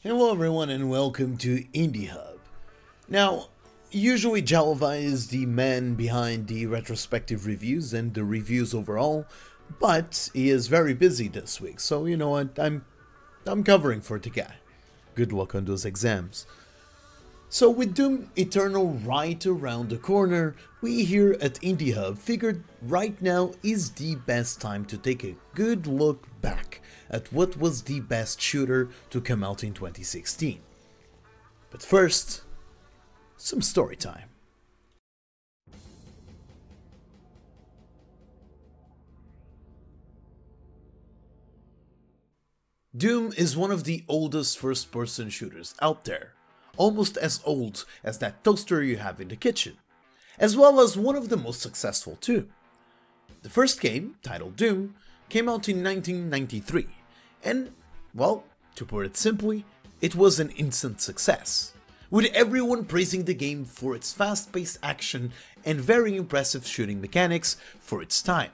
Hello everyone and welcome to Indie Hub. Now, usually Jalva is the man behind the retrospective reviews and the reviews overall, but he is very busy this week, so you know what, I'm covering for the guy. Good luck on those exams. So with Doom Eternal right around the corner, we here at Indie Hub figured right now is the best time to take a good look back at what was the best shooter to come out in 2016. But first, some story time. Doom is one of the oldest first-person shooters out there, almost as old as that toaster you have in the kitchen, as well as one of the most successful too. The first game, titled Doom, came out in 1993, and, well, to put it simply, it was an instant success, with everyone praising the game for its fast-paced action and very impressive shooting mechanics for its time.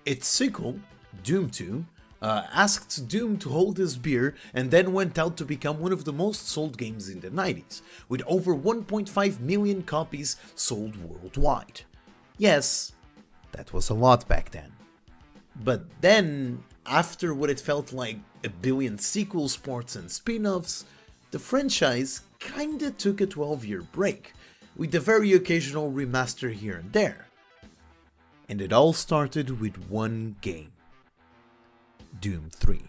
Its sequel, Doom 2, asked Doom to hold his beer and then went out to become one of the most sold games in the 90s, with over 1.5 million copies sold worldwide. Yes, that was a lot back then. But then, after what it felt like a billion sequels, ports and spin-offs, the franchise kinda took a 12-year break, with a very occasional remaster here and there. And it all started with one game. Doom 3.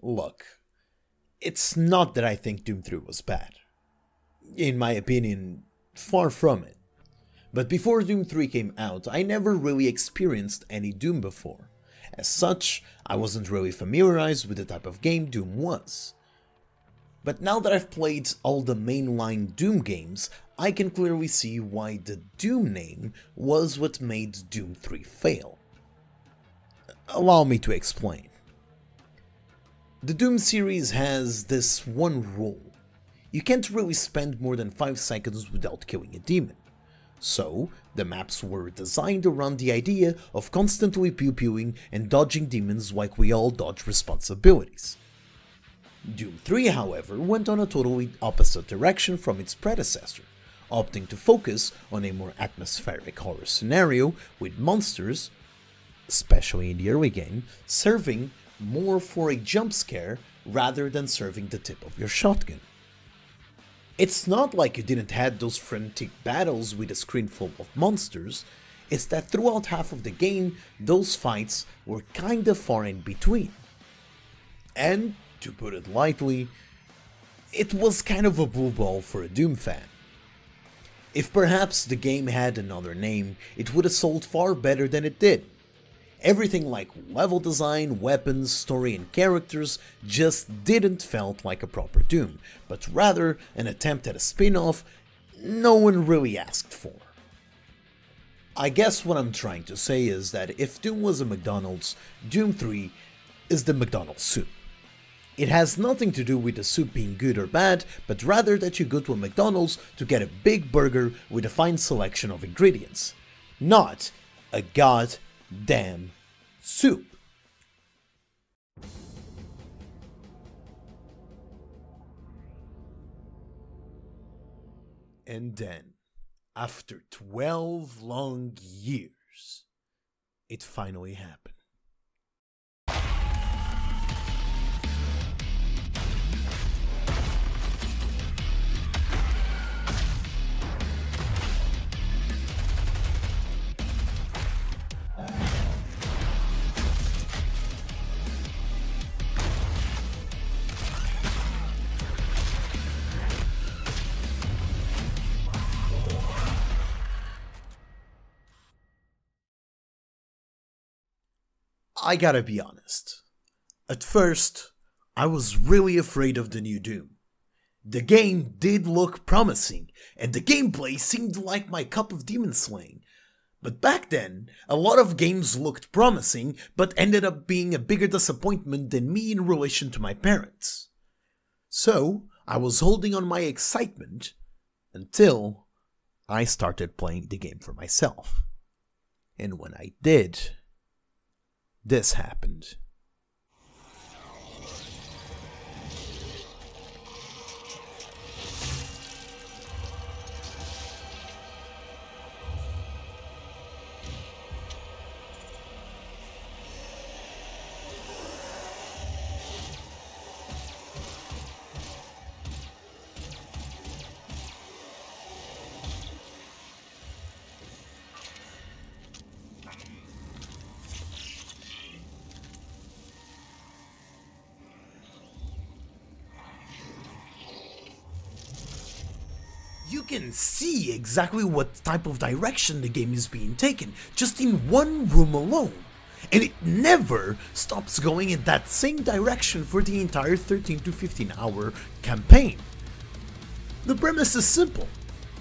Look, it's not that I think Doom 3 was bad. In my opinion, far from it. But before Doom 3 came out, I never really experienced any Doom before. As such, I wasn't really familiarized with the type of game Doom was. But now that I've played all the mainline Doom games, I can clearly see why the Doom name was what made Doom 3 fail. Allow me to explain. The Doom series has this one rule. You can't really spend more than 5 seconds without killing a demon. So, the maps were designed around the idea of constantly pew-pewing and dodging demons like we all dodge responsibilities. Doom 3, however, went on a totally opposite direction from its predecessor, opting to focus on a more atmospheric horror scenario with monsters, especially in the early game, serving more for a jump scare rather than serving the tip of your shotgun. It's not like you didn't have those frantic battles with a screen full of monsters, it's that throughout half of the game, those fights were kinda far in between. And, to put it lightly, it was kind of a blue ball for a Doom fan. If perhaps the game had another name, it would have sold far better than it did. Everything like level design, weapons, story and characters just didn't felt like a proper Doom, but rather an attempt at a spin-off no one really asked for. I guess what I'm trying to say is that if Doom was a McDonald's, Doom 3 is the McDonald's soup. It has nothing to do with the soup being good or bad, but rather that you go to a McDonald's to get a big burger with a fine selection of ingredients. Not a goddamn soup. And then, after 12 long years, it finally happened. I gotta be honest. At first, I was really afraid of the new Doom. The game did look promising, and the gameplay seemed like my cup of demon slaying. But back then, a lot of games looked promising, but ended up being a bigger disappointment than me in relation to my parents. So, I was holding on my excitement until I started playing the game for myself. And when I did, this happened. You can see exactly what type of direction the game is being taken, just in one room alone. And it never stops going in that same direction for the entire 13 to 15 hour campaign. The premise is simple.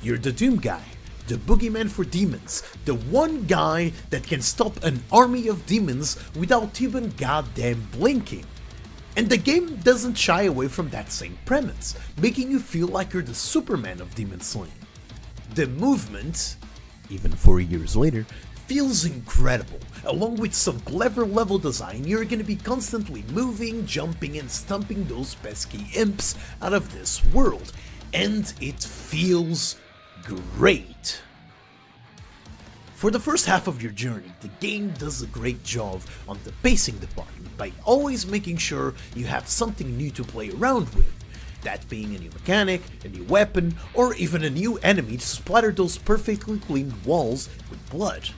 You're the Doom guy, the boogeyman for demons, the one guy that can stop an army of demons without even goddamn blinking. And the game doesn't shy away from that same premise, making you feel like you're the Superman of demon slaying. The movement, even 4 years later, feels incredible. Along with some clever level design, you're gonna be constantly moving, jumping and stomping those pesky imps out of this world, and it feels great. For the first half of your journey, the game does a great job on the pacing department by always making sure you have something new to play around with, that being a new mechanic, a new weapon, or even a new enemy to splatter those perfectly clean walls with blood.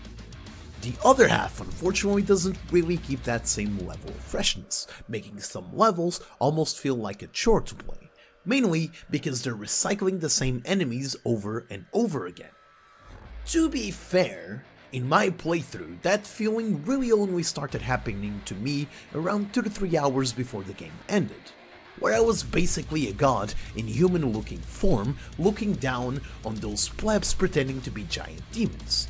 The other half unfortunately doesn't really keep that same level of freshness, making some levels almost feel like a chore to play, mainly because they're recycling the same enemies over and over again. To be fair, in my playthrough, that feeling really only started happening to me around 2 to 3 hours before the game ended, where I was basically a god in human-looking form looking down on those plebs pretending to be giant demons.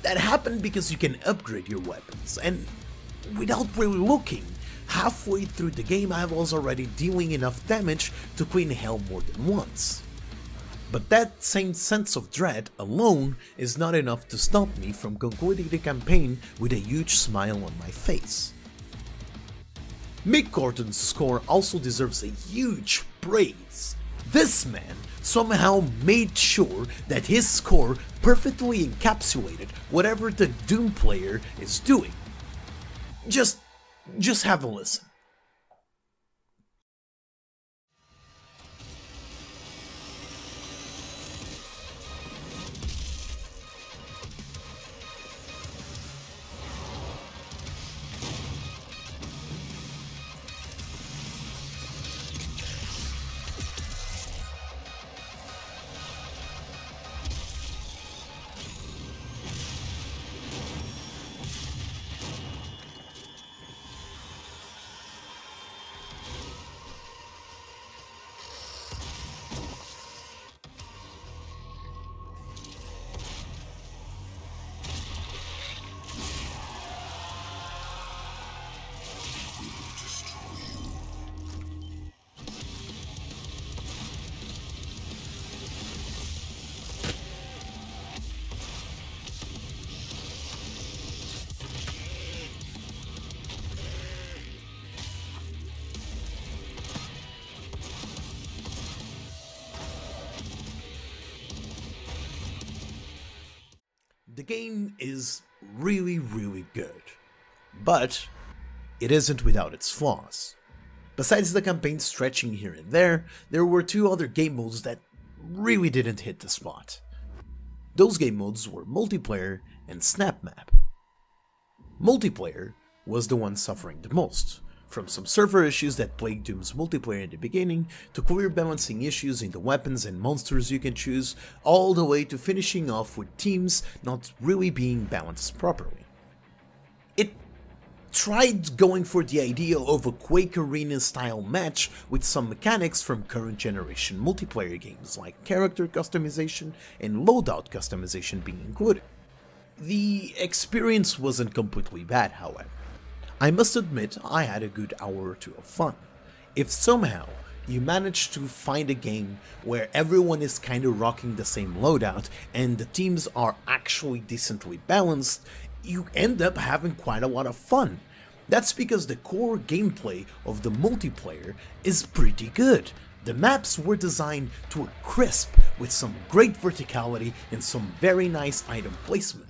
That happened because you can upgrade your weapons, and without really looking, halfway through the game I was already dealing enough damage to clean hell more than once. But that same sense of dread alone is not enough to stop me from concluding the campaign with a huge smile on my face. Mick Gordon's score also deserves a huge praise. This man somehow made sure that his score perfectly encapsulated whatever the Doom player is doing. Just have a listen. The game is really good, but it isn't without its flaws. Besides the campaign stretching here and there were 2 other game modes that really didn't hit the spot. Those game modes were multiplayer and snap map. Multiplayer was the one suffering the most, from some server issues that plagued Doom's multiplayer in the beginning, to clear balancing issues in the weapons and monsters you can choose, all the way to finishing off with teams not really being balanced properly. It tried going for the idea of a Quake Arena style match with some mechanics from current generation multiplayer games like character customization and loadout customization being included. The experience wasn't completely bad, however. I must admit I had a good hour or 2 of fun. If somehow you manage to find a game where everyone is kind of rocking the same loadout and the teams are actually decently balanced, you end up having quite a lot of fun. That's because the core gameplay of the multiplayer is pretty good. The maps were designed to a crisp with some great verticality and some very nice item placement.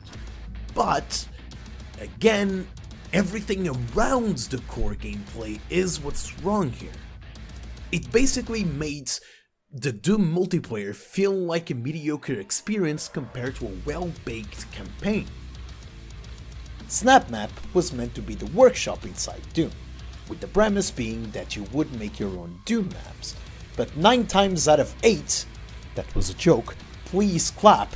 But, again, everything around the core gameplay is what's wrong here. It basically made the Doom multiplayer feel like a mediocre experience compared to a well-baked campaign. SnapMap was meant to be the workshop inside Doom, with the premise being that you would make your own Doom maps, but 9 times out of 8, that was a joke, please clap,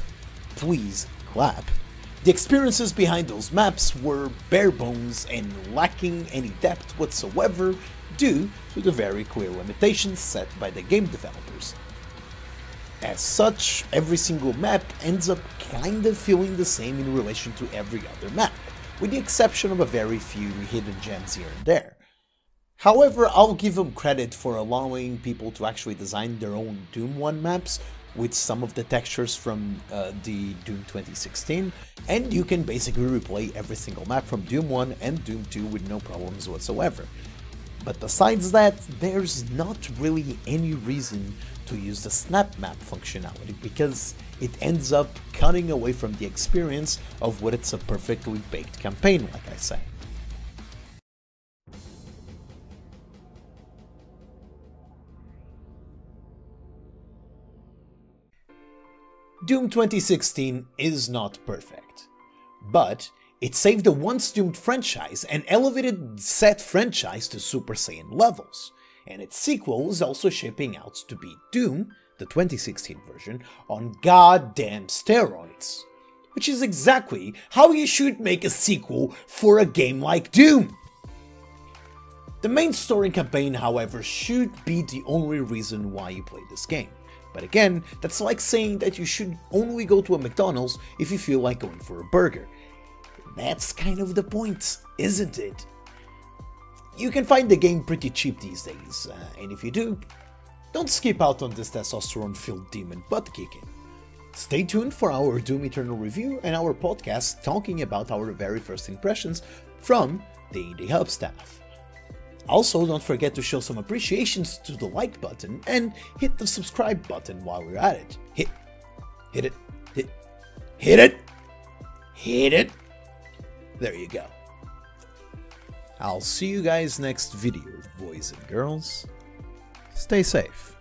the experiences behind those maps were bare bones and lacking any depth whatsoever due to the very clear limitations set by the game developers. As such, every single map ends up kind of feeling the same in relation to every other map, with the exception of a very few hidden gems here and there. However, I'll give them credit for allowing people to actually design their own Doom 1 maps with some of the textures from the Doom 2016, and you can basically replay every single map from Doom 1 and Doom 2 with no problems whatsoever. But besides that, there's not really any reason to use the snap map functionality because it ends up cutting away from the experience of what it's a perfectly baked campaign, like I say. Doom 2016 is not perfect, but it saved the once doomed franchise and elevated said franchise to Super Saiyan levels, and its sequel is also shaping out to be Doom, the 2016 version, on goddamn steroids. Which is exactly how you should make a sequel for a game like Doom! The main story campaign, however, should be the only reason why you play this game. But again, that's like saying that you should only go to a McDonald's if you feel like going for a burger. That's kind of the point, isn't it? You can find the game pretty cheap these days, and if you do, don't skip out on this testosterone-filled demon butt-kicking. Stay tuned for our Doom Eternal review and our podcast talking about our very first impressions from the Indie Hub staff. Also, don't forget to show some appreciations to the like button and hit the subscribe button while we're at it. Hit it! There you go. I'll see you guys next video, boys and girls. Stay safe.